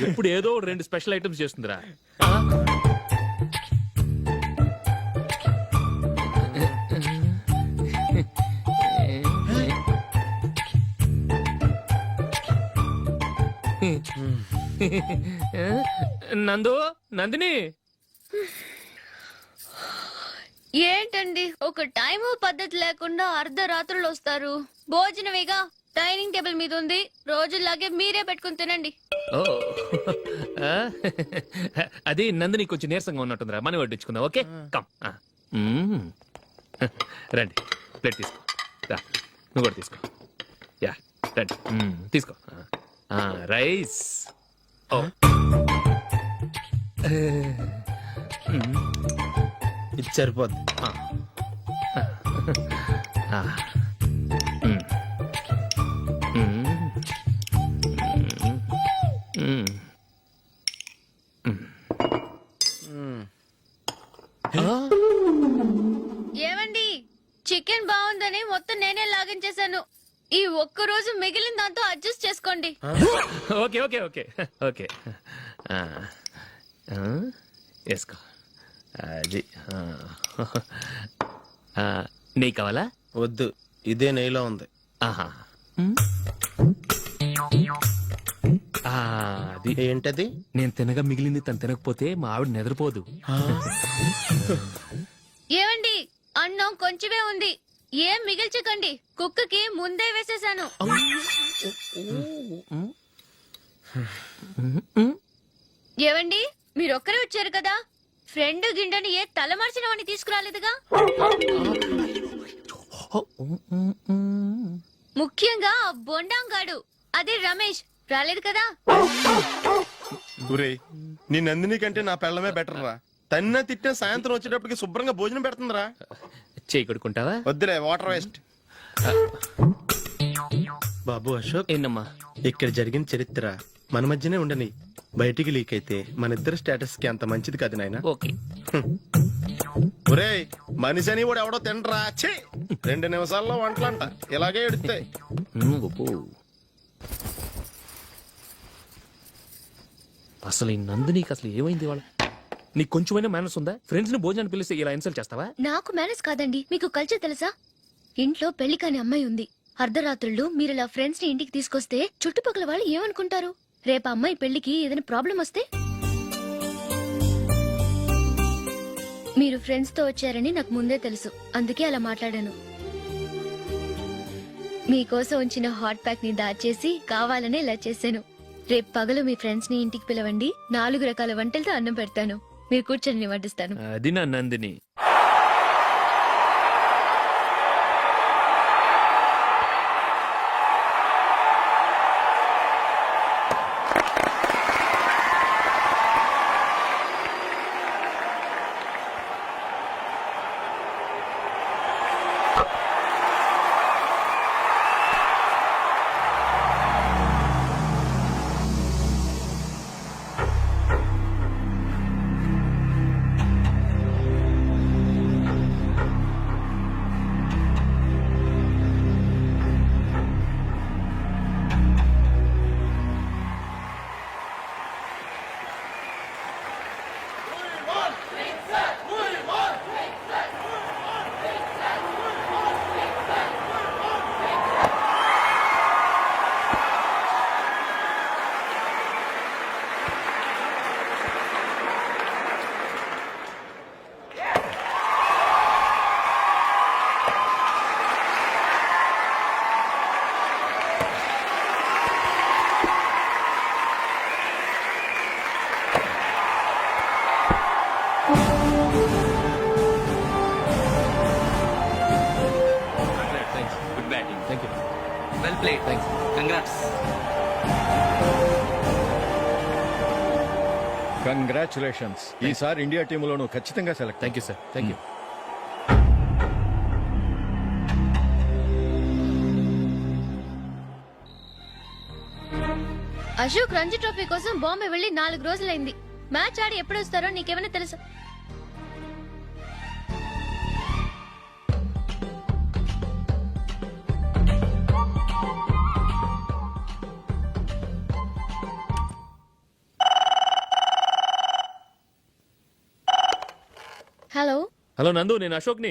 ఇప్పుడు ఏదో 2 special items చేస్తుందిరా. నందు, నందిని, ఏంటండి ఒక టైము పద్ధతి లేకుండా అర్ధరాత్రులు వస్తారు? భోజనమేగా డైనింగ్ టేబుల్ మీద ఉంది, రోజుల్లాగే మీరే పెట్టుకుని తినండి. ఓ అది నందిని కొంచెం నీరసంగా ఉన్నట్టుందిరా, మనీ వడ్డించుకుందాం. Okay come. రండి, ప్లేట్ తీసుకో. రా, నువ్వు కూడా తీసుకో. యా రండి, తీసుకో. రైస్. ఓ ఇది సరిపోద్ది. ఏమండి, చికెన్ బాగుందని మొత్తం నేనే లాగించేశాను. ఈ ఒక్క రోజు మిగిలిన దాంతో అడ్జస్ట్ చేసుకోండి. ఓకే ఓకే ఓకే ఓకే వేసుకో. అది నెయ్యి కావాలా? వద్దు, ఇదే నెయ్యిలో ఉంది. ఆహా, అది ఏంటది? నేను తినగా మిగిలింది తను తినకపోతే మా ఆవిడ నిద్రపోదు. ఏమండి, అన్నం కొంచెమే ఉంది, ఏం మిగిల్చకండి. కుక్కకి ముందే వేసేసాను. ఏవండి, మీరొక్కరే వచ్చారు కదా, ఫ్రెండ్ గిండెని ఏ తలమార్చిన వాడిని తీసుకురాలేదుగా? ముఖ్యంగా ఆ బొండాంగాడు, అదే రమేష్, రాలేదు కదా? గురే, నీ నందిని కంటే నా పెళ్ళమే బెటర్ రా. తన్న తిట్టిన సాయంత్రం వచ్చేటప్పటికి శుభ్రంగా భోజనం పెడుతుందిరా. చేయి కొడుకుంటావా? వద్దులే, వాటర్ వేస్ట్. బాబు అశోక్, ఏంటమ్మా? ఇక్కడ జరిగిన చరిత్ర మన మధ్యనే ఉండని, బయటికి లీక్ అయితే మన ఇద్దరు స్టేటస్ కి అంత మంచిది కాదు నాయన. ఓకే. ఒరే, మనిషి అని కూడా ఎవడో తినరా. 2 నిమిషాల్లో వంటలంట, ఇలాగే ఎడితే. అసలు ఈ నందినికి అసలు ఏమైంది? వాళ్ళ నీకు కొంచెమైనా మేనస్ ఉందా? ఫ్రెండ్స్ ని భోజనాన్ని పిలిస్తే ఇలా ఇన్సల్ట్ చేస్తావా? నాకు మేనేజ్ కాదండి, మీకు కల్చర్ తెలుసా? ఇంట్లో పెళ్లి కాని అమ్మాయి ఉంది, అర్ధరాత్రుళ్ళు మీరు ఇలా ఫ్రెండ్స్ ని ఇంటికి తీసుకొస్తే చుట్టుపక్కల వాళ్ళు ఏమనుకుంటారు? రేపు అమ్మాయి పెళ్లికి ఏదైనా ప్రాబ్లం వస్తే? మీరు ఫ్రెండ్స్ తో వచ్చారని నాకు ముందే తెలుసు, అందుకే అలా మాట్లాడాను. మీకోసం ఉంచిన హాట్ ప్యాక్ ని దాచేసి కావాలనే ఇలా చేశాను. రేపు పగలు మీ ఫ్రెండ్స్ ని ఇంటికి పిలవండి, 4 రకాల వంటలతో అన్నం పెడతాను, మీరు కూర్చొని వడ్డిస్తాను. అది నా నందిని. కంగ్రాచులేషన్స్. ఈసారి ఇండియా టీంలోనూ ఖచ్చితంగా select. Thank you sir, thank you. Ashok Ranji trophy కోసం బాంబే వెళ్లి 4 రోజులైంది. మ్యాచ్ ఆడి ఎప్పుడు వస్తారో నీకేమైనా తెలుసా? హలో నందు, నేను అశోక్ని.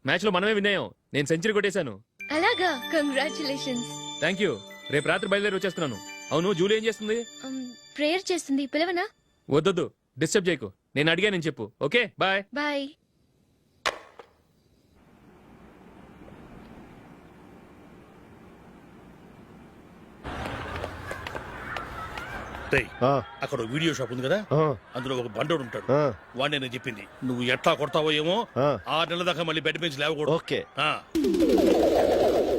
మ్యాచ్ లో మనమే విన్నాయం. నేను సెంచరీ కొట్టేశాను. అలాగా, కంగ్రాచులేషన్స్. Thank you. రేపు రాత్రి బయలుదేరి వచ్చేస్తున్నాను. అవును, జూలీ ఏం చేస్తుంది? ప్రేయర్ చేస్తుంది, పిలవనా? వద్దొద్దు, డిస్టర్బ్ చేయకు. నేను అడిగానని చెప్పు. Okay, bye. బాయ్. రేయ్, అక్కడ ఓ వీడియో షాప్ ఉంది కదా, అందులో ఒక బండోడు ఉంటాడు. వాడిని నేను చెప్పింది నువ్వు ఎట్లా కొడతావో ఏమో. 6 నెలల దాకా మళ్ళీ బెడ్ నుంచి లేవకూడదు. ఓకే. ఆ,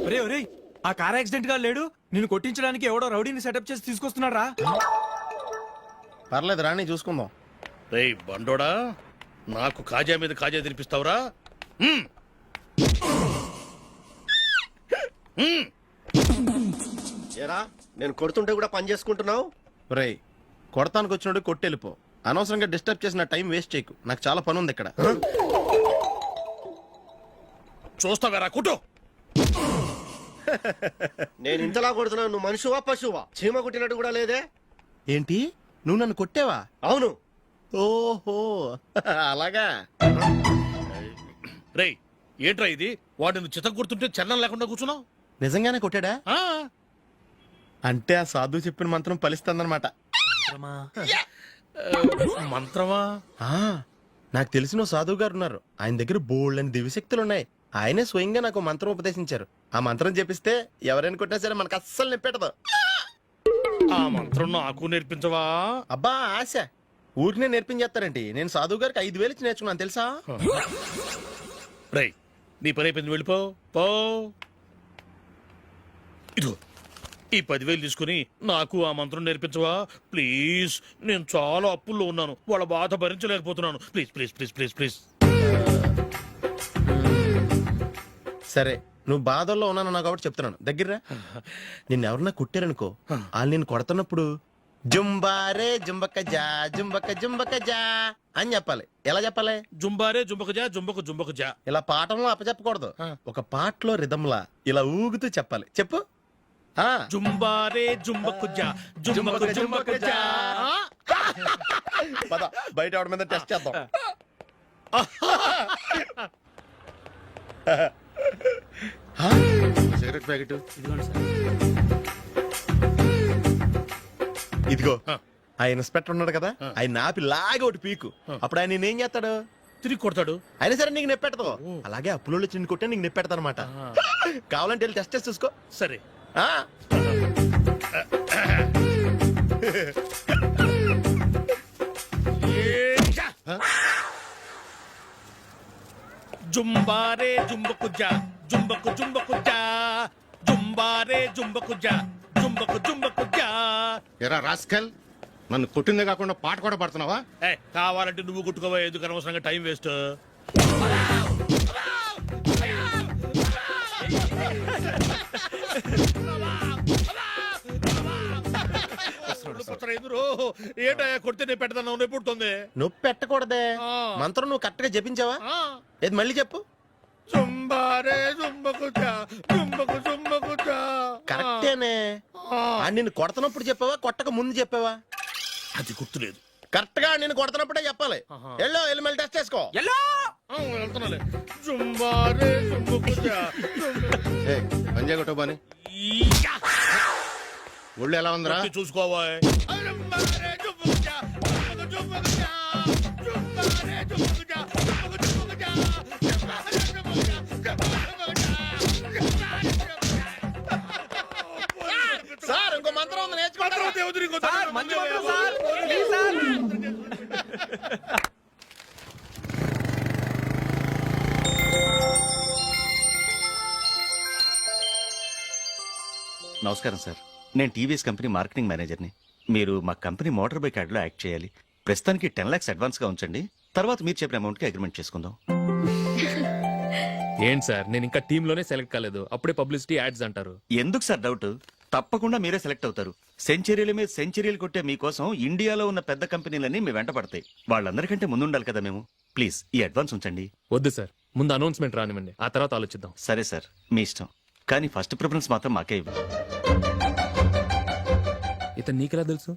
ఒరే ఒరే, ఆ కార్ యాక్సిడెంట్ గా లేడు, నిన్ను కొట్టించడానికి ఎవడో రౌడీని సెటప్ చేసి తీసుకొస్తున్నాడు రా. పర్లేదు రాని చూసుకుందాం. రేయ్ బండోడా, నాకు కాజా మీద కాజా తినిపిస్తావురా? హ్మ్. హ్మ్. ఏరా నేను కొడుతుంటే కూడా పని చేసుకుంటున్నావు. రేయ్, కొడతానికి వచ్చినోడు కొట్టెళ్ళిపో. అనవసరంగా డిస్టర్బ్ చేసిన టైం వేస్ట్ చేయకు. నాకు చాలా పని ఉంది ఇక్కడ. చూస్తావేరా కుట్టు. నేను ఇంతలా కొడుతున్నావు, నువ్వు మనుషువా పశువా? చీమ కుట్టినట్టు కూడా లేదే. ఏంటి, నువ్వు నన్ను కొట్టావా? అవును. ఓహో అలాగా. రేయ్ ఏంట్రా ఇది? వాడు నువ్వు చిత్త కొడుతుంటే చలనం లేకుండా కూర్చున్నావు. నిజంగానే కొట్టాడా? ఆ, అంటే ఆ సాధువు చెప్పిన మంత్రం ఫలిస్తుందన్నమాట. మంత్రమా? ఆ, నాకు తెలిసిన ఓ సాధువు గారు ఉన్నారు. ఆయన దగ్గర బోల్డ్ అని దివ్యశక్తులు ఉన్నాయి. ఆయనే స్వయంగా నాకు ఓ మంత్రం ఉపదేశించారు. ఆ మంత్రం చెప్పిస్తే ఎవరైనా కొట్టినా సరే మనకు అస్సలు నిప్పెట్టదు. ఆ మంత్రం నాకు నేర్పించవా? అబ్బా ఆశ, ఊరినే నేర్పించేస్తారేంటి? నేను సాధువు గారికి 5,000 ఇచ్చి నేర్చుకున్నాను తెలుసా? రేయ్ నీ పని అయిపోయింది, వెళ్ళిపో పో. ఇదిగో ఈ 10,000 తీసుకుని నాకు ఆ మంత్రం నేర్పించవా ప్లీజ్? నేను చాలా అప్పుల్లో ఉన్నాను, వాళ్ళ బాధ భరించలేకపోతున్నాను. Please please please please please. సరే, నువ్వు బాధల్లో ఉన్నాను నాకు కాబట్టి చెప్తున్నాను. దగ్గర నిన్ను ఎవరన్నా కుట్టారనుకో, వాళ్ళు నేను కొడుతున్నప్పుడు జుంబారే జుంబక జా జుంబక జుంబక జా అని చెప్పాలి. ఎలా చెప్పాలి? జుంబారే జుంబకు జా జుంబకు జుంబకు జా. ఇలా పాఠంలో అప్పచెప్పకూడదు. ఒక పాటలో రిధంలా ఇలా ఊగుతూ చెప్పాలి. చెప్పు. ఆ జుంబారే జుంబకు జా జుంబకు జుంబకు జా. పద, బయట ఆవిడ మీద టెస్ట్ చేద్దాం. సిగరెట్ ప్యాకెట్ ఇదిగో. ఆ ఇన్స్పెక్టర్ ఉన్నాడు కదా, ఆయన ఆపి లాగే ఒకటి పీకు. అప్పుడు ఆయన నేనేం చేస్తాడు? తిరిగి కొడతాడు. అయినా సరే నీకు నెప్పెడతావు. అలాగే అప్పులో చిన్న కొట్టే నీకు నెప్పెడతా అనమాట. కావాలంటే వెళ్ళి టెస్ట్ చేసి చూసుకో. సరే. ఆ జుంబారే జుంబకు జా జుంబకు జుంబకు జా జుంబారే జుంబకు జా జుంబకు జుంబకు జా. ఎరా రాస్కల్, నన్ను కొట్టిందే కాకుండా పాట కూడా పడుతున్నావా? కావాలంటే నువ్వు కొట్టుకోవా, ఎందుకు అనవసరంగా టైం వేస్ట్. ఏంటయ్యా కొడితే నేను పెడతాను, నొప్పి పుడుతుంది. నొప్పి పెట్టకూడదే. మంత్రం నువ్వు కరెక్ట్ గా జపించావా? ఏది మళ్ళీ చెప్పు. జుంబారే జుంబకు జా జుంబకు జుంబకు జా. కరెక్టేనే. నిన్ను కొడుతున్నప్పుడు చెప్పావా, కొట్టక ముందు చెప్పావా? అది గుర్తులేదు. కరెక్ట్ గా నేను కొడుతున్నప్పుడే చెప్పాలి. ఎల్లో వెళ్ళి మళ్ళీ టెస్ట్ చేసుకో. వెళ్తున్నాలే. జుంబారే జుంబకు జా పంజా కొట్టు బాని. ఒళ్ళు ఎలా ఉందిరా? చూసుకోవా. సార్ ఇంకో మంత్రం ఉంది, నేర్చుకుంటారా? సార్, మంచి మంత్రం సార్. Please sir. నమస్కారం సార్, నేను టీవీఎస్ కంపెనీ మార్కెటింగ్ మేనేజర్ని. మీరు మా కంపెనీ మోటార్ బైక్ యాడ్లో యాక్ట్ చేయాలి. ప్రస్తుతానికి 10 lakhs అడ్వాన్స్గా ఉంచండి, తర్వాత మీరు చెప్పిన అమౌంట్కి అగ్రిమెంట్ చేసుకుందాం. ఏంటి సార్, నేను ఇంకా టీమ్ లోనే సెలెక్ట్ కాలేదు, అప్పుడే పబ్లిసిటీ యాడ్స్ అంటారు. ఎందుకు సార్ డౌట్? తప్పకుండా మీరే సెలెక్ట్ అవుతారు. సెంచరీల మీద సెంచరీలు కొట్టే మీకోసం ఇండియాలో ఉన్న పెద్ద కంపెనీలన్నీ మీ వెంట పడతాయి. వాళ్ళందరికంటే ముందుండాలి కదా మేము. ప్లీజ్ ఈ అడ్వాన్స్ ఉంచండి. వద్దు సార్, ముందు అనౌన్స్మెంట్ రానివ్వండి, ఆ తర్వాత ఆలోచిద్దాం. సరే సార్, మీ ఇష్టం, కానీ ఫస్ట్ ప్రిఫరెన్స్ మాత్రం మాకే ఇవ్వండి. ఇతను నీకెలా తెలుసు?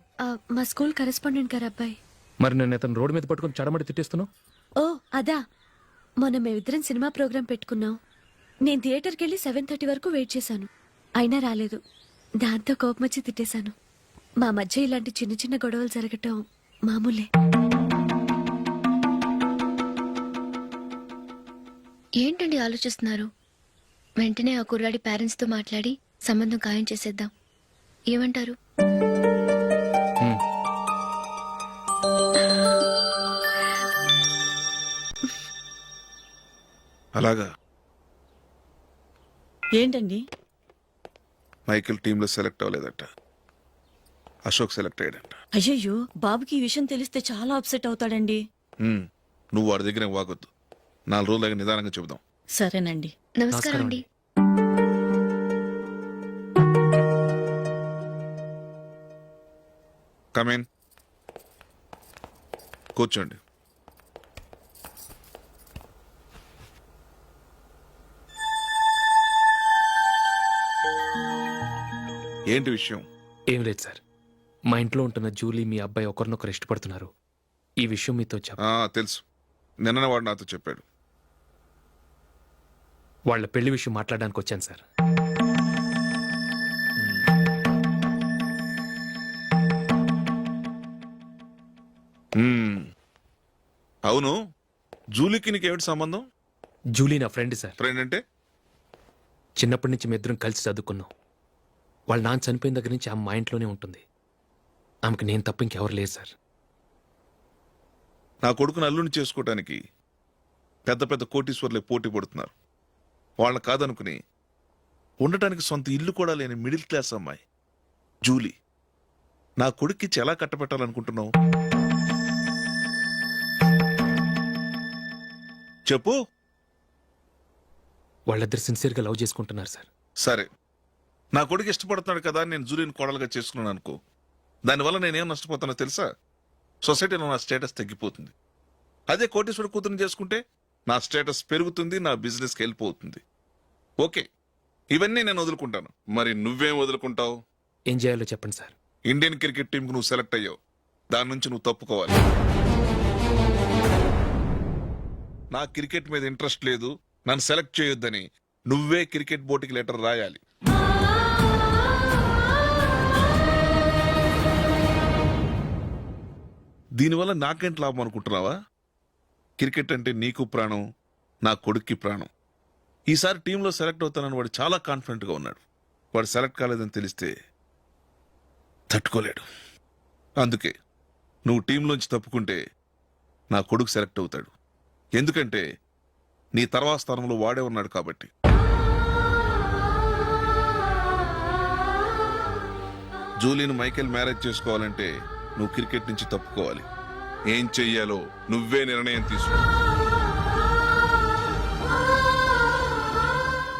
మా స్కూల్ కరెస్పాండెంట్ గారు అబ్బాయి. మరి నేను ఇతను రోడ్డు మీద పట్టుకొని చడమడి తిట్టేస్తున్నావు. ఓ అదా, మొన్న మేమిద్దరం సినిమా ప్రోగ్రాం పెట్టుకున్నాం. నేను థియేటర్కి వెళ్ళి 7:30 వరకు వెయిట్ చేశాను, అయినా రాలేదు. దాంతో కోపం వచ్చి తిట్టేశాను. మా మధ్య ఇలాంటి చిన్న చిన్న గొడవలు జరగటం మామూలే. ఏంటండి ఆలోచిస్తున్నారు? వెంటనే ఆ కుర్రాడి పేరెంట్స్తో మాట్లాడి సంబంధం ఖాయం చేసేద్దాం. ఏమంటారు? అలాగా ఏంటండి? మైకిల్ టీంలో సెలెక్ట్ అవ్వలేదట, అశోక్ సెలెక్ట్ అయ్యాడంట. అయ్యయ్యో, బాబుకి ఈ విషయం తెలిస్తే చాలా అప్సెట్ అవుతాడండి. నువ్వు వాడి దగ్గర వాగొద్దు, 4 రోజులగా నిదానంగా చెబుదాం. సరేనండి. నమస్కారం అండి. కమేన్, కూర్చోండి. ఏంటి విషయం? ఏం లేదు సార్, మా ఇంట్లో ఉంటున్న జూలీ మీ అబ్బాయి ఒకరినొకరు ఇష్టపడుతున్నారు. ఈ విషయం మీతో తెలుసు, నిన్న వాడు నాతో చెప్పాడు. వాళ్ళ పెళ్లి విషయం మాట్లాడడానికి వచ్చాను సార్. అవును, జూలీకి నీకేమిటి సంబంధం? జూలీ నా ఫ్రెండ్ సార్. ఫ్రెండ్ అంటే? చిన్నప్పటి నుంచి మీ ఇద్దరం కలిసి చదువుకున్నాం. వాళ్ళ నాన్న చనిపోయిన దగ్గర నుంచి ఆమె మా ఇంట్లోనే ఉంటుంది. ఆమెకు నేను తప్ప ఇంకెవరు లేదు సార్. నా కొడుకును అల్లుని చేసుకోవటానికి పెద్ద పెద్ద కోటీశ్వర్లే పోటీ పడుతున్నారు. వాళ్ళని కాదనుకుని ఉండటానికి సొంత ఇల్లు కూడా లేని మిడిల్ క్లాస్ అమ్మాయి జూలీ నా కొడుక్కిచ్చి ఎలా కట్టబెట్టాలనుకుంటున్నావు? చెప్పు. వాళ్ళిద్దరు సిన్సియర్గా లవ్ చేసుకుంటున్నారు సార్. సరే, నా కొడుకు ఇష్టపడుతున్నాడు కదా అని నేను జూలీని కోడలుగా చేసుకున్నాను అనుకో, దానివల్ల నేనేం నష్టపోతానో తెలుసా? సొసైటీలో నా స్టేటస్ తగ్గిపోతుంది. అదే కోటీశ్వరుడు కూతురుని చేసుకుంటే నా స్టేటస్ పెరుగుతుంది, నా బిజినెస్కి వెళ్ళిపోతుంది. ఓకే, ఇవన్నీ నేను వదులుకుంటాను. మరి నువ్వేం వదులుకుంటావు? ఏం చేయాలో చెప్పండి సార్. ఇండియన్ క్రికెట్ టీంకు నువ్వు సెలెక్ట్ అయ్యావు, దాని నుంచి నువ్వు తప్పుకోవాలి. నా క్రికెట్ మీద ఇంట్రెస్ట్ లేదు, నన్ను సెలెక్ట్ చేయొద్దని నువ్వే క్రికెట్ బోర్డుకి లెటర్ రాయాలి. దీనివల్ల నాకేంటి లాభం అనుకుంటున్నావా? క్రికెట్ అంటే నీకు ప్రాణం, నా కొడుక్కి ప్రాణం. ఈసారి టీంలో సెలెక్ట్ అవుతానని వాడు చాలా కాన్ఫిడెంట్గా ఉన్నాడు. వాడు సెలెక్ట్ కాలేదని తెలిస్తే తట్టుకోలేడు. అందుకే నువ్వు టీంలోంచి తప్పుకుంటే నా కొడుకు సెలెక్ట్ అవుతాడు. ఎందుకంటే నీ తర్వాత స్థానంలో వాడే ఉన్నాడు కాబట్టి. జూలీని మైకేల్ మ్యారేజ్ చేసుకోవాలంటే నువ్వు క్రికెట్ నుంచి తప్పుకోవాలి. ఏం చెయ్యాలో నువ్వే నిర్ణయం తీసుకో.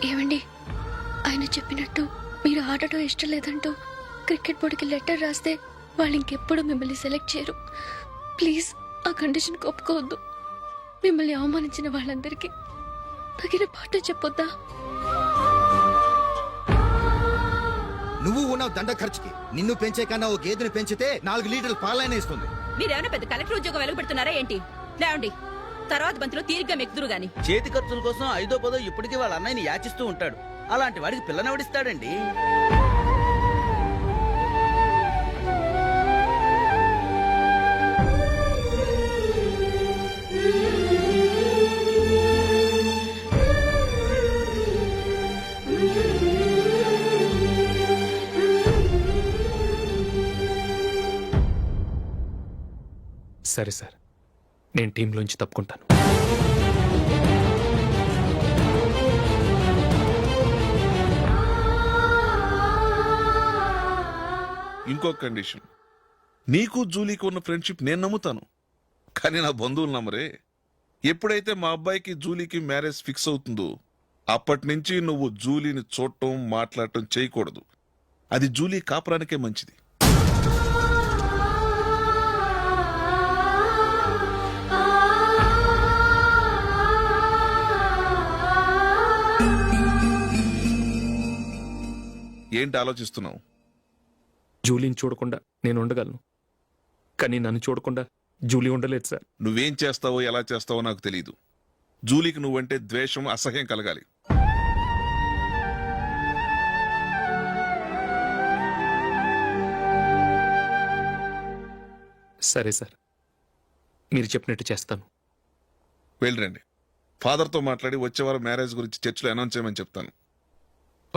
ఏమండి, ఆయన చెప్పినట్టు మీరు ఆడటం ఇష్టం లేదంటూ క్రికెట్ బోర్డుకి లెటర్ రాస్తే వాళ్ళు ఇంకెప్పుడు మిమ్మల్ని సెలెక్ట్ చేయరు. ప్లీజ్ ఆ కండిషన్ ఒప్పుకోవద్దు. మిమ్మల్ని అవమానించిన వాళ్ళందరికీ తగిన పాఠం చెప్పొద్దా? నువ్వు ఉన్నావు దండ ఖర్చుకి. నిన్ను పెంచే కన్నా ఓ గేదెని పెంచితే 4 లీటర్లు పాలైన ఇస్తుంది. మీరేమైనా పెద్ద కలెక్టర్ ఉద్యోగం వెలుగుపెడుతున్నారా ఏంటి? లేవండి, తర్వాత బంతిలో తీరిగ్గా మెక్కుదురు గాని. చేతి ఖర్చుల కోసం 5దో 10దో ఇప్పటికీ వాళ్ళ అన్నయ్యని యాచిస్తూ ఉంటాడు. అలాంటి వాడికి పిల్లనవడిస్తాడండి. సరే సార్, నేను టీంలోంచి తప్పుకుంటాను. ఇంకో కండిషన్, నీకు జూలీకి ఉన్న ఫ్రెండ్షిప్ నేను నమ్ముతాను, కానీ నా బంధువులు నమ్మరే. ఎప్పుడైతే మా అబ్బాయికి జూలీకి మ్యారేజ్ ఫిక్స్ అవుతుందో అప్పటి నుంచి నువ్వు జూలీని చూడటం మాట్లాడటం చేయకూడదు. అది జూలీ కాపురానికే మంచిది. ఏంటి ఆలోచిస్తున్నావు? జూలీని చూడకుండా నేను ఉండగలను, కానీ నన్ను చూడకుండా జూలీ ఉండలేదు సార్. నువ్వేం చేస్తావో ఎలా చేస్తావో నాకు తెలీదు, జూలీకి నువ్వంటే ద్వేషం, అసహ్యం కలగాలి. సరే సార్, మీరు చెప్పినట్టు చేస్తాను. వెళ్ళరండి. ఫాదర్తో మాట్లాడి వచ్చే వారం మ్యారేజ్ గురించి చర్చిలో అనౌన్స్ చేయమని చెప్తాను.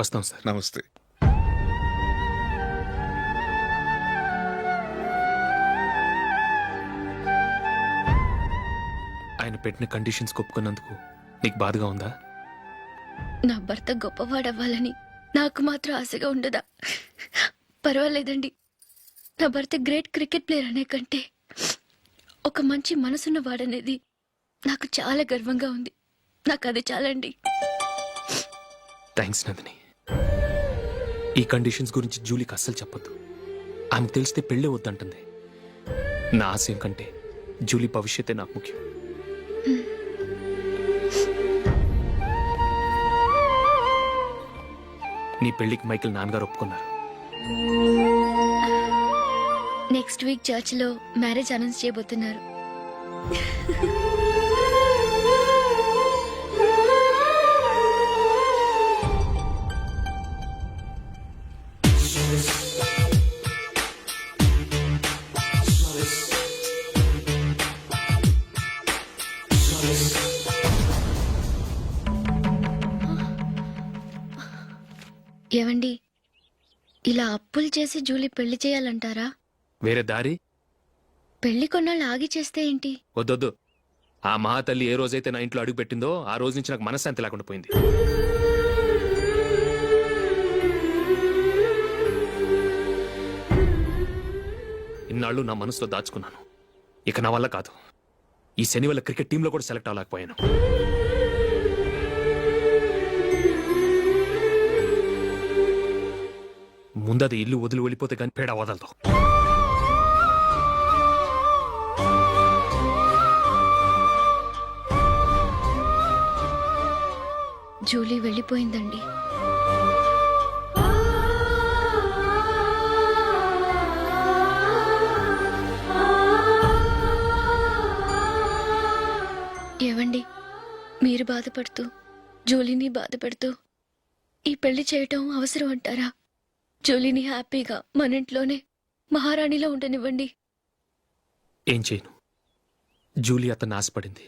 వస్తాం సార్. నమస్తే. ఆయన పెట్టిన కండిషన్స్ ఒప్పుకున్నందుకు నీకు బాధగా ఉందా? నా భర్త గొప్పవాడవ్వాలని నాకు మాత్రం ఆశగా ఉండదా? పర్వాలేదండి. నా భర్త గ్రేట్ క్రికెట్ ప్లేయర్ అనే కంటే ఒక మంచి మనసున్న వాడనేది నాకు చాలా గర్వంగా ఉంది. నాకు అది చాలండి. థ్యాంక్స్ నందిని. ఈ కండిషన్స్ గురించి జూలీకి అస్సలు చెప్పొద్దు. ఆమెకు తెలిస్తే పెళ్ళే వద్దంటుంది. నా ఆశయం కంటే జూలీ భవిష్యత్తే నాకు ముఖ్యం. నీ పెళ్లికి మైకిల్ నాన్నగారు ఒప్పుకున్నారు. నెక్స్ట్ వీక్ చర్చిలో మ్యారేజ్ అనౌన్స్ చేయబోతున్నారు. ఏవండి, ఇలా అప్పులు చేసి జూలీ పెళ్లి చేయాలంటారా? వేరే దారి? పెళ్లి కొన్నాళ్ళు ఆగి చేస్తే ఏంటి? వద్దొద్దు. ఆ మహాతల్లి ఏ రోజైతే నా ఇంట్లో అడుగు పెట్టిందో ఆ రోజు నుంచి నాకు మనశ్శాంతి లేకుండా పోయింది. ఇన్నాళ్ళు నా మనసులో దాచుకున్నాను. ఇక నా వల్ల కాదు. ఈ శని వల్ల క్రికెట్ టీంలో కూడా సెలెక్ట్ అవ్వలేకపోయాను. ముందది ఇల్లు వదిలి వెళ్ళిపోతే కానీ పేడ వదలదు. జూలీ వెళ్ళిపోయిందండి. ఏవండి, మీరు బాధపడుతూ జూలీని బాధపెడుతూ ఈ పెళ్లి చేయటం అవసరం అంటారా? జూలీని హ్యాపీగా మన ఇంట్లోనే మహారాణిలో ఉండనివ్వండి. ఏం చేయను? జూలీ అతన్ని ఆశపడింది.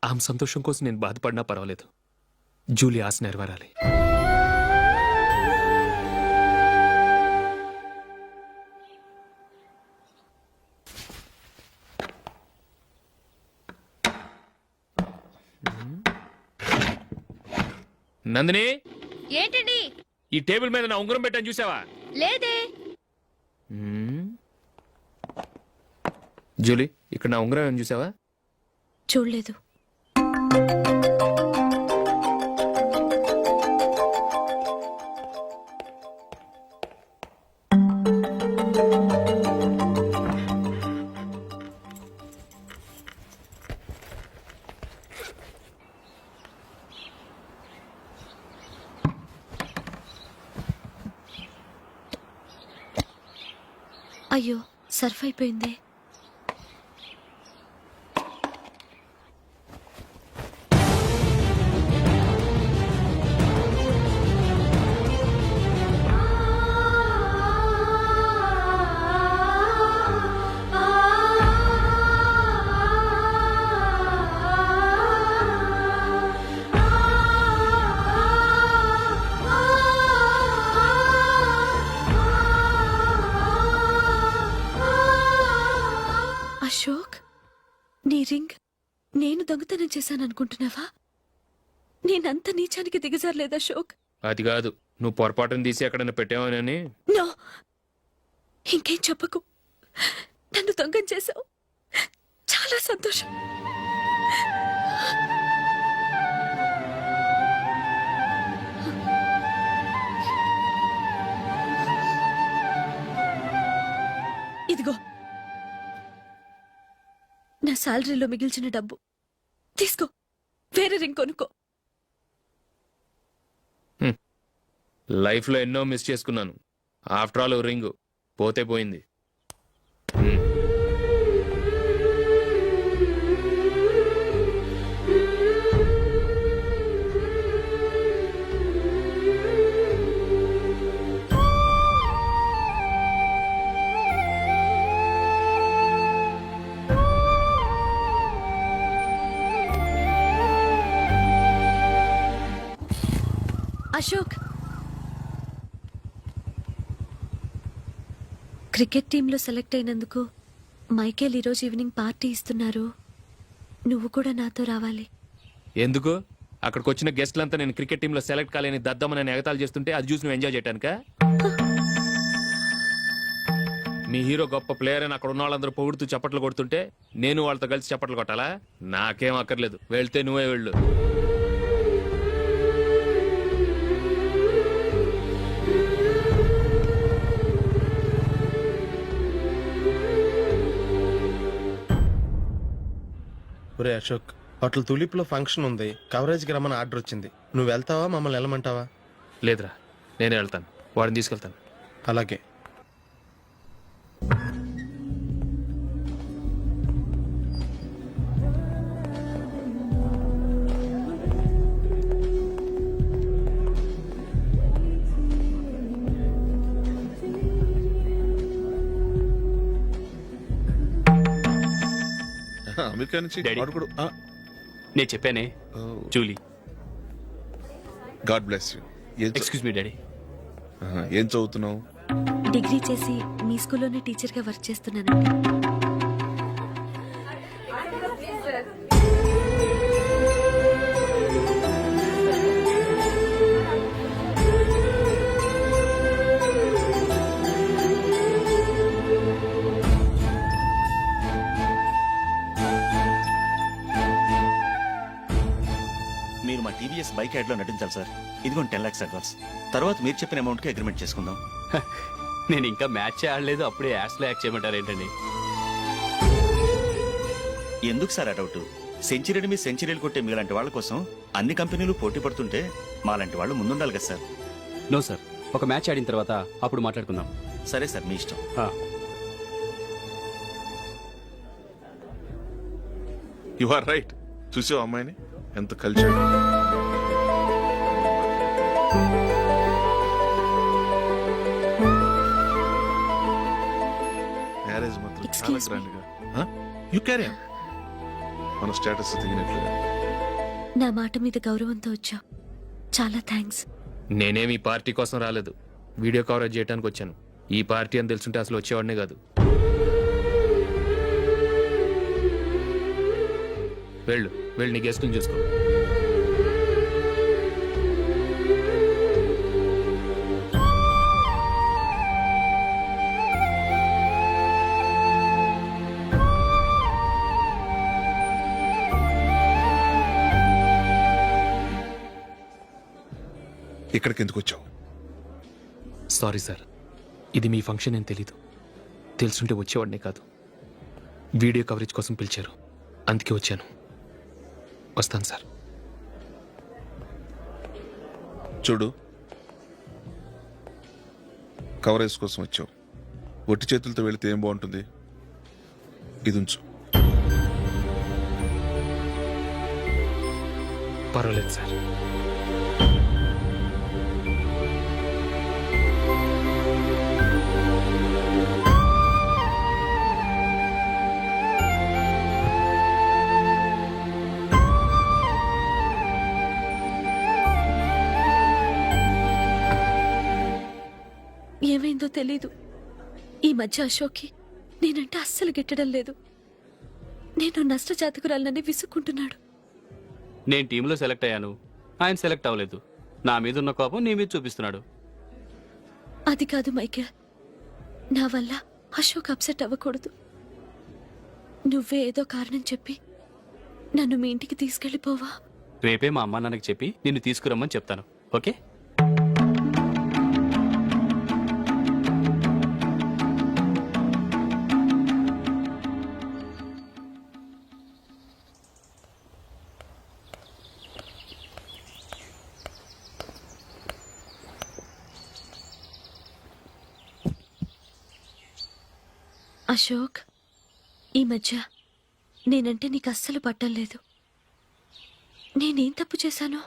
ఆమె సంతోషం కోసం నేను బాధపడినా పర్వాలేదు. జూలీ ఆశ నెరవేరాలి. నందిని, ఏంటండి? ఈ టేబుల్ మీద నా ఉంగరం పెట్టని చూసావా? లేదే. జూలీ, ఇక్కడ నా ఉంగరం ఏమని చూసావా? చూడలేదు. అయ్యో, సర్ఫ్ అయిపోయింది. అశోక్, నీ రింగ్ నేను దొంగతనం చేశాననుకుంటున్నావా? నేనంత నీచానికి దిగజారలేదు అశోక్. అది కాదు, నువ్వు పొరపాటును తీసి ఎక్కడైనా పెట్టావని. నో, ఇంకేం చెప్పకు. నన్ను దొంగం చేశావు. చాలా సంతోషం. ఇదిగో నా శాలరీలో మిగిల్చిన డబ్బు తీసుకో. వేరే రింగ్ కొనుక్కో. లైఫ్లో ఎన్నో మిస్ చేసుకున్నాను. ఆఫ్టర్ ఆల్ రింగ్ పోతే పోయింది. అశోక్, క్రికెట్ టీంలో సెలెక్ట్ అయినందుకు మైకేల్ ఈరోజు ఈవినింగ్ పార్టీ ఇస్తున్నారు. నువ్వు కూడా నాతో రావాలి. ఎందుకు? అక్కడికి వచ్చిన గెస్ట్లంతా నేను క్రికెట్ టీంలో సెలెక్ట్ కాలేని దద్దమని ఎగతాలు చేస్తుంటే అది చూసి నువ్వు ఎంజాయ్ చేయటానికా? మీ హీరో గొప్ప ప్లేయర్ అని అక్కడ ఉన్న వాళ్ళందరూ పొగుడుతూ చప్పట్లు కొడుతుంటే నేను వాళ్ళతో కలిసి చప్పట్లు కొట్టాలా? నాకేం అక్కర్లేదు, వెళ్తే నువ్వే వెళ్ళు. ఒరే అశోక్, హోటల్ తులిప్ లో ఫంక్షన్ ఉంది, కవరేజ్కి రమ్మని ఆర్డర్ వచ్చింది. నువ్వు వెళ్తావా, మమ్మల్ని వెళ్ళమంటావా? లేదురా, నేనే వెళ్తాను, వాడిని తీసుకెళ్తాను. అలాగే. అమెరికా నుంచి డాడీ. వాడు కూడా నేను చెప్పానే, Julie. God bless you. Excuse me daddy. ఏం చదువుతున్నావు? డిగ్రీ చేసి మీ స్కూల్లోనే టీచర్గా వర్క్ చేస్తున్నానండి. మీరు మా టీవీఎస్ బైక్ యాడ్ లో నటించాలి సార్. ఇదిగోండి 10 lakhs అడ్వాన్స్. తర్వాత మీరు చెప్పిన అమౌంట్ కి అగ్రిమెంట్ చేసుకుందాం. నేను ఇంకా మ్యాచ్ ఆడలేదు, అప్పుడే యాడ్స్ లో యాక్ట్ చేయమంటారు ఏంటండి? ఎందుకు సార్ ఆ డౌట్? సెంచరీని మీ సెంచరీలు కొట్టే మీలాంటి వాళ్ళ కోసం అన్ని కంపెనీలు పోటీ పడుతుంటే మాలాంటి వాళ్ళు ముందుండాలి కదా సార్. నో సార్, ఒక మ్యాచ్ ఆడిన తర్వాత అప్పుడు మాట్లాడుకుందాం. సరే సార్, మీ ఇష్టం. You are right. చూసావు అమ్మాయిని ఎంత కల్చర్. మ్యారేజ్ మాత్రం చాలా Excuse me. గ్రాండ్ గా. You carry on. మన స్టేటస్ దిగినట్లుగా. నా మాట మీద గౌరవంతో వచ్చావు, చాలా థ్యాంక్స్. నేనేమి ఈ పార్టీ కోసం రాలేదు, వీడియో కవరేజ్ చేయడానికి వచ్చాను. ఈ పార్టీ అని తెలుసుంటే అసలు వచ్చేవాడినే కాదు. వెళ్ళు వెళ్ళు, నీ గెస్ట్ని చూసుకో. ఇక్కడికి ఎందుకు వచ్చావు? సారీ సార్, ఇది మీ ఫంక్షన్ అని తెలీదు. తెలుసుంటే వచ్చేవాడినే కాదు. వీడియో కవరేజ్ కోసం పిలిచారు, అందుకే వచ్చాను. వస్తాను సార్. చూడు, కవరేజ్ కోసం వచ్చావు. ఒట్టి చేతులతో వెళితే ఏం బాగుంటుంది? ఇది ఉంచు. పర్వాలేదు సార్. ఏమైందో తెలీదు, ఈ మధ్య అశోక్కి నేనంటే అస్సలు గిట్టడం లేదు. నేను నష్టజాతకురాలనని విసుక్కుంటున్నాడు. నేను టీంలో సెలెక్ట్ అయ్యాను, ఆయన సెలెక్ట్ అవ్వలేదు. నా మీద ఉన్న కోపం నీ మీద చూపిస్తున్నాడు. అది కాదు మైకేల్, నా వల్ల అశోక్ అప్సెట్ అవ్వకూడదు. నువ్వే ఏదో కారణం చెప్పి నన్ను మీ ఇంటికి తీసుకెళ్ళిపోవా? రేపే మా అమ్మ నాన్నకి చెప్పి నిన్ను తీసుకురమ్మని చెప్తాను, ఓకే? అశోక్, ఈ మధ్య నేనంటే నీకు అస్సలు పట్టం లేదు. నేనేం తప్పు చేశానో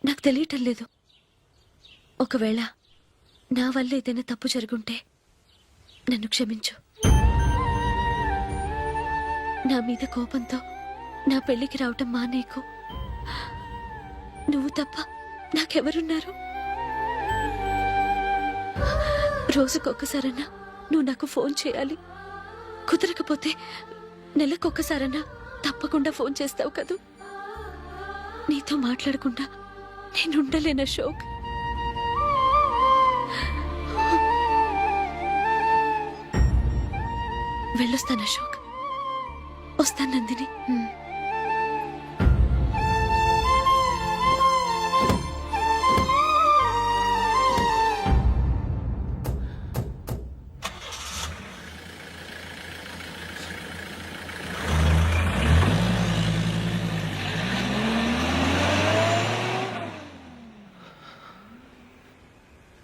నాకు తెలియటం లేదు. ఒకవేళ నా వల్ల ఏదైనా తప్పు జరుగుంటే నన్ను క్షమించు. నా మీద కోపంతో నా పెళ్లికి రావటం మానేకు. నువ్వు తప్ప నాకెవరున్నారు? రోజుకొకసారన్నా నువ్వు నాకు ఫోన్ చేయాలి. కుదరకపోతే నెలకొకసారన్నా తప్పకుండా ఫోన్ చేస్తావు కదూ. నీతో మాట్లాడకుండా నేను ఉండలేను అశోక్. వెళ్ళొస్తాను అశోక్. వస్తాను నందిని.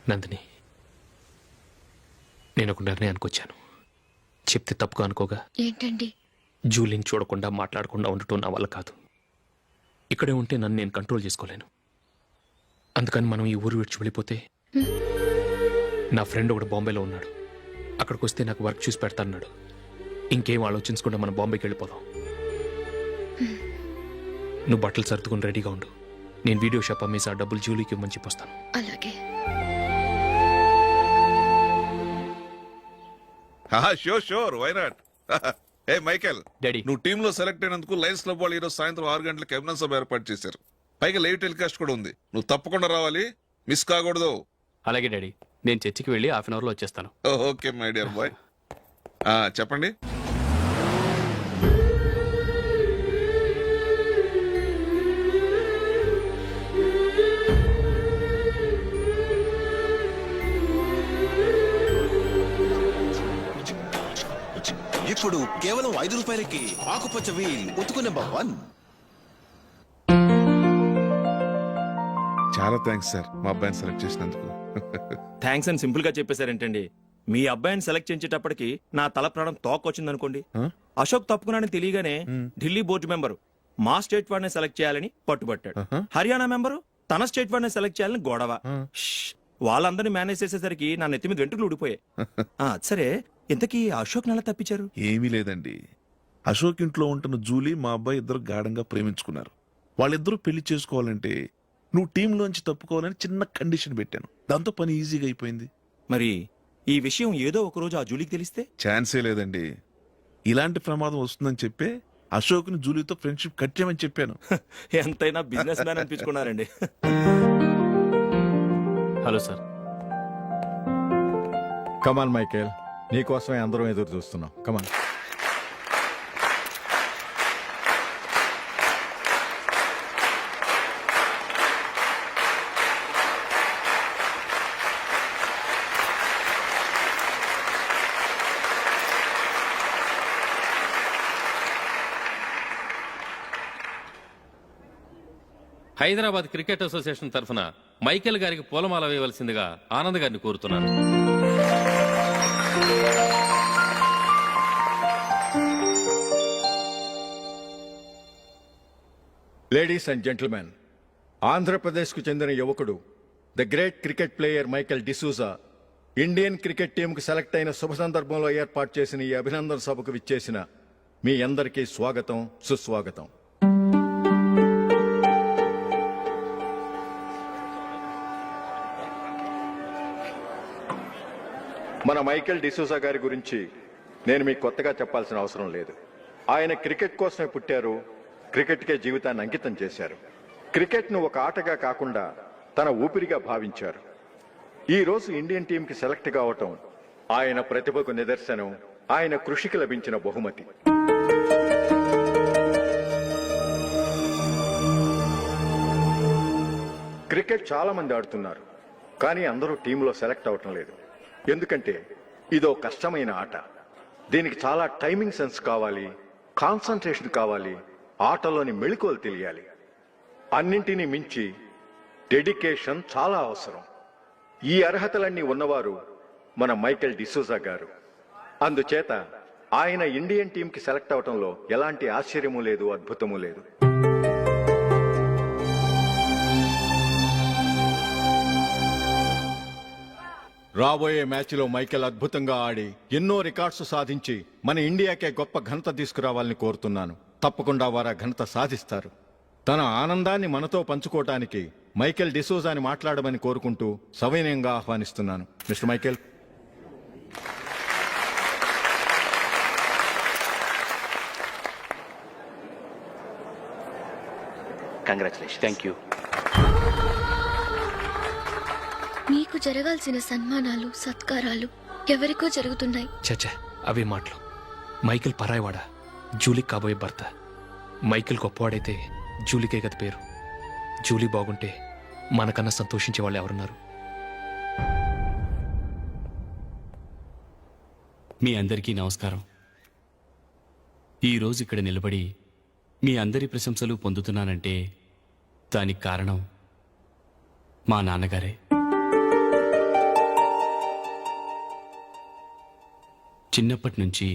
నందిని, నేను ఒక నిర్ణయానికి వచ్చాను. చెప్తే తప్పుగా అనుకోగా. ఏంటండి? జూలిని చూడకుండా మాట్లాడకుండా ఉండటం నా వల్ల కాదు. ఇక్కడే ఉంటే నన్ను నేను కంట్రోల్ చేసుకోలేను. అందుకని మనం ఈ ఊరు విడిచి వెళ్ళిపోతే, నా ఫ్రెండ్ ఒకడు బాంబేలో ఉన్నాడు, అక్కడికి వస్తే నాకు వర్క్ చూసి పెడతాన్నాడు. ఇంకేం ఆలోచించకుండా మనం బాంబేకి వెళ్ళిపోదాం. నువ్వు బట్టలు సర్దుకుని రెడీగా ఉండు. నేను వీడియో షాప్ అమ్మేసి ఆ డబ్బులు జూలీకి ఇవ్వమని చెప్పొస్తాను. అలాగే. Sure sure, why not. ఏ మైకేల్, డాడీ, నువ్వు టీమ్ లో సెలెక్ట్ అయినందుకు లయన్స్ క్లబ్ వాళ్ళు ఈరోజు సాయంత్రం 6 గంటలకు అభినందన సభ ఏర్పాటు చేశారు. పైగా లైవ్ టెలికాస్ట్ కూడా ఉంది. నువ్వు తప్పకుండా రావాలి, మిస్ కాకూడదు. అలాగే డాడీ, నేను చర్చికి వెళ్ళి హాఫ్ అన్ అవర్ లో వచ్చేస్తాను. Okay my dear bye. చెప్పండి. ఇప్పుడు కేవలం 5 రూపాయలకి ఆకుపచ్చ వీల్ ఉతుకు నెంబర్ 1. చాలా థ్యాంక్స్ సార్, మా అబ్బాయిని సెలెక్ట్ చేసినందుకు. థ్యాంక్స్ అని సింపుల్ గా చెప్పేశారేంటండి. మీ అబ్బాయిని సెలెక్ట్ చేయించేటప్పటికి నా తల ప్రాణం తోకొచ్చింది అనుకోండి. అశోక్ తప్పుకున్నాడని తెలియగానే ఢిల్లీ బోర్డు మెంబరు మా స్టేట్ వాడిని సెలెక్ట్ చేయాలని పట్టుబట్టాడు. హర్యానా మెంబరు తన స్టేట్ వాడిని సెలెక్ట్ చేయాలని గొడవ. వాళ్ళందరినీ మేనేజ్ చేసేసరికి నా నెత్తి మీద వెంట్రుకలు ఊడిపోయాయి. సరే, ఇంతకీ అశోక్ నెల తప్పించారు? ఏమీ లేదండి, అశోక్ ఇంట్లో ఉంటున్న జూలీ మా అబ్బాయి ఇద్దరు గాఢంగా ప్రేమించుకున్నారు. వాళ్ళిద్దరూ పెళ్లి చేసుకోవాలంటే నువ్వు టీంలోంచి తప్పుకోవాలని చిన్న కండిషన్ పెట్టాను. దాంతో పని ఈజీగా అయిపోయింది. మరి ఈ విషయం ఏదో ఒక రోజు ఆ జూలీకి తెలిస్తే? ఛాన్సే లేదండి. ఇలాంటి ప్రమాదం వస్తుందని చెప్పే అశోక్ని జూలీతో ఫ్రెండ్షిప్ కట్ చేయమని చెప్పాను. ఎంతైనా బిజినెస్ మ్యాన్ అనిపించుకున్నారండి. Hello sir. కమాన్ మైకేల్, నీకోసమే అందరం ఎదురు చూస్తున్నాం. కమాన్. హైదరాబాద్ క్రికెట్ అసోసియేషన్ తరఫున మైకేల్ గారికి పూలమాల వేయవలసిందిగా ఆనంద్ గారిని కోరుతున్నాను. లేడీస్ అండ్ జెంటిల్మెన్, ఆంధ్రప్రదేశ్కు చెందిన యువకుడు, the great cricket player Michael D'Souza Indian cricket టీంకు సెలెక్ట్ అయిన శుభ సందర్భంలో ఏర్పాటు చేసిన ఈ అభినందన సభకు విచ్చేసిన మీ అందరికీ స్వాగతం, సుస్వాగతం. మన మైకేల్ డిసూజా గారి గురించి నేను మీకు కొత్తగా చెప్పాల్సిన అవసరం లేదు. ఆయన క్రికెట్ కోసమే పుట్టారు, క్రికెట్కే జీవితాన్ని అంకితం చేశారు. క్రికెట్ను ఒక ఆటగా కాకుండా తన ఊపిరిగా భావించారు. ఈ రోజు ఇండియన్ టీంకి సెలెక్ట్ కావటం ఆయన ప్రతిభకు నిదర్శనం, ఆయన కృషికి లభించిన బహుమతి. క్రికెట్ చాలా మంది ఆడుతున్నారు, కానీ అందరూ టీంలో సెలెక్ట్ అవటం లేదు. ఎందుకంటే ఇదో కష్టమైన ఆట. దీనికి చాలా టైమింగ్ సెన్స్ కావాలి, కాన్సన్ట్రేషన్ కావాలి, ఆటలోని మెళకువలు తెలియాలి. అన్నింటినీ మించి డెడికేషన్ చాలా అవసరం. ఈ అర్హతలన్నీ ఉన్నవారు మన మైకేల్ డిసూజా గారు. అందుచేత ఆయన ఇండియన్ టీంకి సెలెక్ట్ అవటంలో ఎలాంటి ఆశ్చర్యమూ లేదు, అద్భుతమూ లేదు. రాబోయే మ్యాచ్లో మైకేల్ అద్భుతంగా ఆడి ఎన్నో రికార్డ్స్ సాధించి మన ఇండియాకే గొప్ప ఘనత తీసుకురావాలని కోరుతున్నాను. తప్పకుండా వారు ఆ ఘనత సాధిస్తారు. తన ఆనందాన్ని మనతో పంచుకోవటానికి మైకేల్ డిసూజాని మాట్లాడమని కోరుకుంటూ సవినయంగా ఆహ్వానిస్తున్నాను. Mister Michael. Congratulation. Thank you. మీకు జరగాల్సిన సన్మానాలు సత్కారాలు ఎవరికో జరుగుతున్నాయి. చచ్చా అవే మాటలు. మైకేల్ పరాయవాడా, జూలీకి కాబోయే భర్త. మైకేల్ గొప్పవాడైతే జూలీకే గత పేరు. జూలీ బాగుంటే మనకన్నా సంతోషించే వాళ్ళు ఎవరున్నారు? మీ అందరికీ నమస్కారం. ఈరోజు ఇక్కడ నిలబడి మీ అందరి ప్రశంసలు పొందుతున్నానంటే దానికి కారణం మా నాన్నగారే. చిన్నప్పటి నుంచి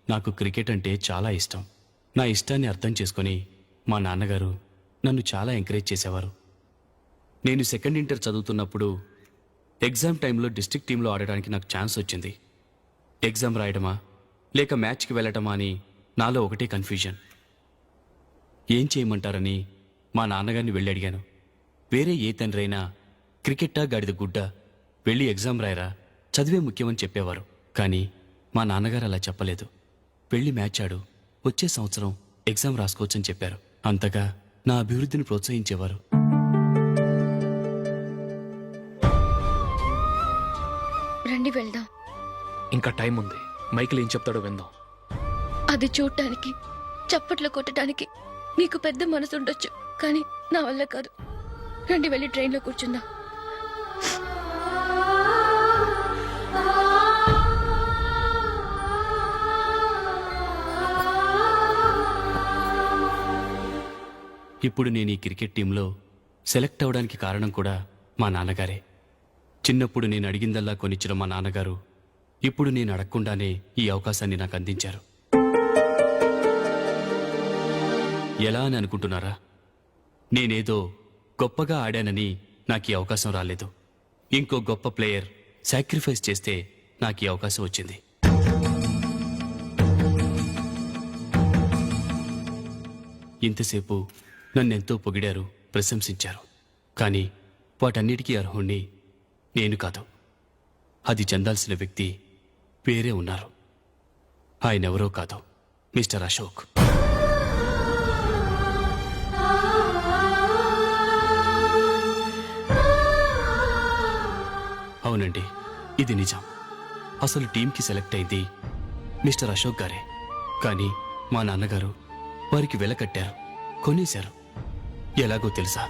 నాకు క్రికెట్ అంటే చాలా ఇష్టం. నా ఇష్టాన్ని అర్థం చేసుకొని మా నాన్నగారు నన్ను చాలా ఎంకరేజ్ చేసేవారు. నేను సెకండ్ ఇంటర్ చదువుతున్నప్పుడు ఎగ్జామ్ టైంలో డిస్ట్రిక్ట్ టీంలో ఆడడానికి నాకు ఛాన్స్ వచ్చింది. ఎగ్జామ్ రాయడమా లేక మ్యాచ్కి వెళ్ళటమా అని నాలో ఒకటే కన్ఫ్యూజన్. ఏం చేయమంటారని మా నాన్నగారిని వెళ్ళి అడిగాను. వేరే ఏ తండ్రైనా క్రికెట్టా గాడిద గుడ్డ, వెళ్ళి ఎగ్జామ్ రాయరా, చదివే ముఖ్యమని చెప్పేవారు. కానీ మా నాన్నగారు అలా చెప్పలేదు. వెళ్ళి మ్యాచ్ ఆడు, వచ్చే సంవత్సరం ఎగ్జామ్ రాసుకోవచ్చని చెప్పారు. అంతగా నా అభివృద్ధిని ప్రోత్సహించేవారు. రండి వెళ్దాం. ఇంకా టైం ఉంది. మైకేల్ ఏం చెప్తాడో విందాం. అది చూడటానికి చప్పట్లు కొట్టడానికి మీకు పెద్ద మనసు ఉండొచ్చు, కానీ నా వల్ల కాదు. రండి వెళ్ళి ట్రైన్లో కూర్చుందాం. ఇప్పుడు నేను ఈ క్రికెట్ టీంలో సెలెక్ట్ అవడానికి కారణం కూడా మా నాన్నగారే. చిన్నప్పుడు నేను అడిగిందల్లా కొనిచ్చిన మా నాన్నగారు ఇప్పుడు నేను అడగకుండానే ఈ అవకాశాన్ని నాకు అందించారు. ఎలా అని అనుకుంటున్నారా? నేనేదో గొప్పగా ఆడానని నాకు ఈ అవకాశం రాలేదు. ఇంకో గొప్ప ప్లేయర్ సాక్రిఫైస్ చేస్తే నాకు ఈ అవకాశం వచ్చింది. ఇంతసేపు నన్నెంతో పొగిడారు, ప్రశంసించారు. కానీ వాటన్నిటికీ అర్హుణ్ణి నేను కాదు. అది చెందాల్సిన వ్యక్తి వేరే ఉన్నారు. ఆయనెవరో కాదు, మిస్టర్ అశోక్. అవునండి, ఇది నిజం. అసలు టీంకి సెలెక్ట్ అయింది మిస్టర్ అశోక్ గారే. కానీ మా నాన్నగారు వారికి వెల కట్టారు, కొనేశారు. ఎలాగో తెలుసా?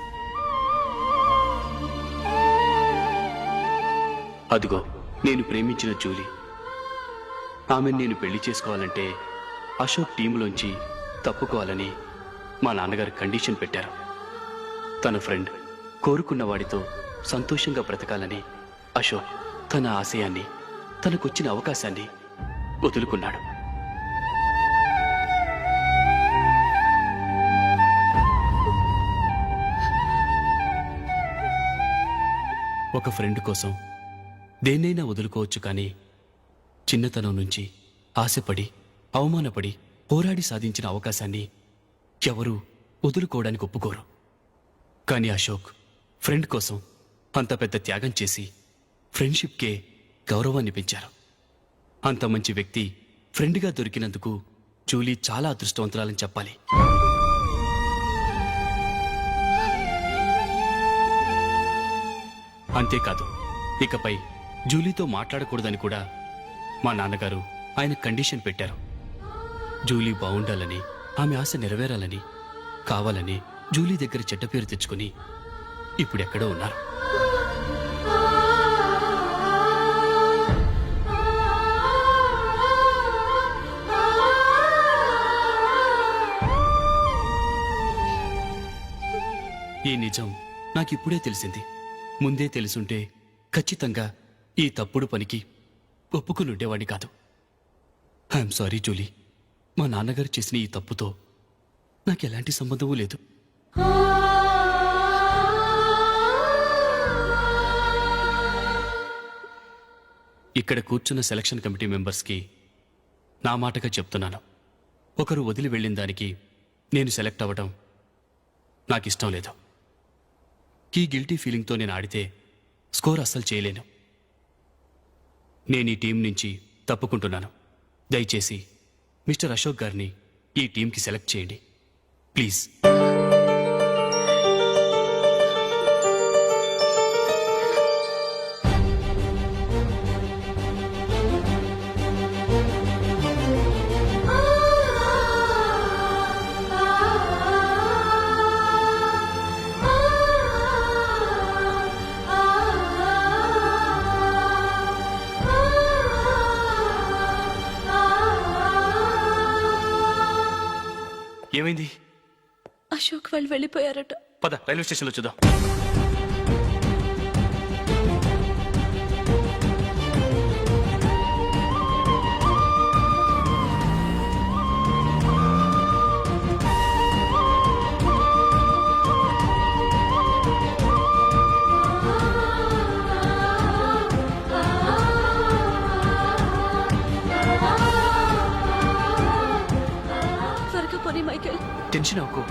అదిగో నేను ప్రేమించిన జూలీ. ఆమెను నేను పెళ్లి చేసుకోవాలంటే అశోక్ టీంలోంచి తప్పుకోవాలని మా నాన్నగారు కండిషన్ పెట్టారు. తన ఫ్రెండ్ కోరుకున్న వాడితో సంతోషంగా బ్రతకాలని అశోక్ తన ఆశయాన్ని, తనకొచ్చిన అవకాశాన్ని వదులుకున్నాడు. ఒక ఫ్రెండ్ కోసం దేన్నైనా వదులుకోవచ్చు, కానీ చిన్నతనం నుంచి ఆశపడి, అవమానపడి, పోరాడి సాధించిన అవకాశాన్ని ఎవరూ వదులుకోవడానికి ఒప్పుకోరు. కానీ అశోక్ ఫ్రెండ్ కోసం అంత పెద్ద త్యాగం చేసి ఫ్రెండ్షిప్కే గౌరవాన్ని పెంచారు. అంత మంచి వ్యక్తి ఫ్రెండ్గా దొరికినందుకు జూలీ చాలా అదృష్టవంతురాలని చెప్పాలి. అంతేకాదు, ఇకపై జూలీతో మాట్లాడకూడదని కూడా మా నాన్నగారు ఆయన కండిషన్ పెట్టారు. జూలీ బాగుండాలని, ఆమె ఆశ నెరవేరాలని, కావాలని జూలీ దగ్గర చెడ్డ పేరు తెచ్చుకుని ఇప్పుడెక్కడో ఉన్నారు. ఈ నిజం నాకిప్పుడే తెలిసింది. ముందే తెలుసుంటే ఖచ్చితంగా ఈ తప్పుడు పనికి ఒప్పుకుని ఉండేవాడిని కాదు. I'm sorry Julie. మా నాన్నగారు చేసిన ఈ తప్పుతో నాకు ఎలాంటి సంబంధమూ లేదు. ఇక్కడ కూర్చున్న సెలక్షన్ కమిటీ మెంబర్స్కి నా మాటగా చెప్తున్నాను. ఒకరు వదిలి వెళ్ళిన దానికి నేను సెలెక్ట్ అవ్వడం నాకిష్టం లేదు. ఈ గిల్టీ ఫీలింగ్తో నేను ఆడితే స్కోర్ అస్సలు చేయలేను. నేను ఈ టీం నుంచి తప్పుకుంటున్నాను. దయచేసి మిస్టర్ అశోక్ గారిని ఈ టీంకి సెలెక్ట్ చేయండి ప్లీజ్. ఏమైంది? అశోక్ వాళ్ళు వెళ్ళిపోయారట. పద రైల్వే స్టేషన్లో చూద్దాం. త్వరగా పోనీ మైకేల్. టెన్షన్ అవ్వకు.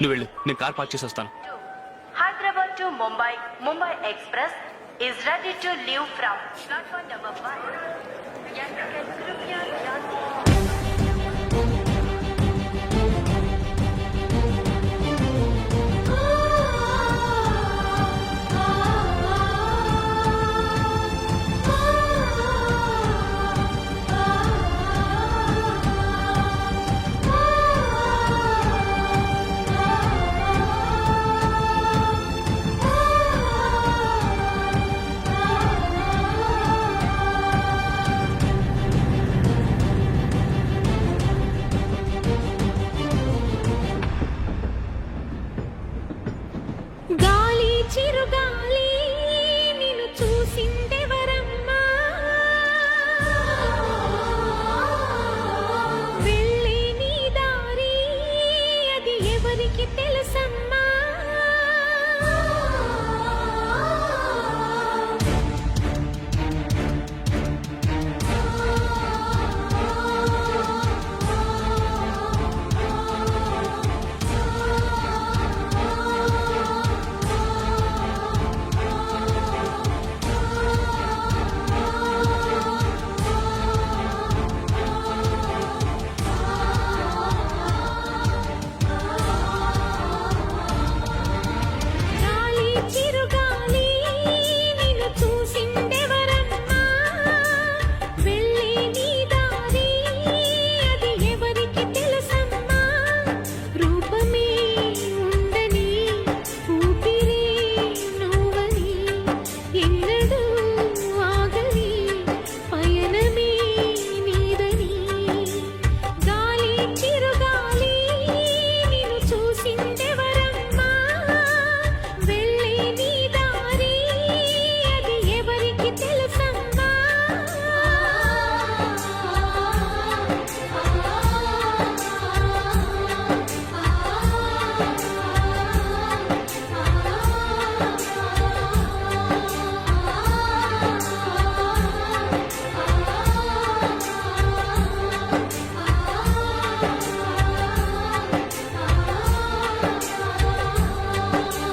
నువ్వు వెళ్ళు, నేను కార్ పార్క్ చేసి వస్తాను. Hyderabad to Mumbai, Mumbai Express is ready to leave from platform number 1. यात्रिगण कृपया ध्यान दें. గాలి చిరుగా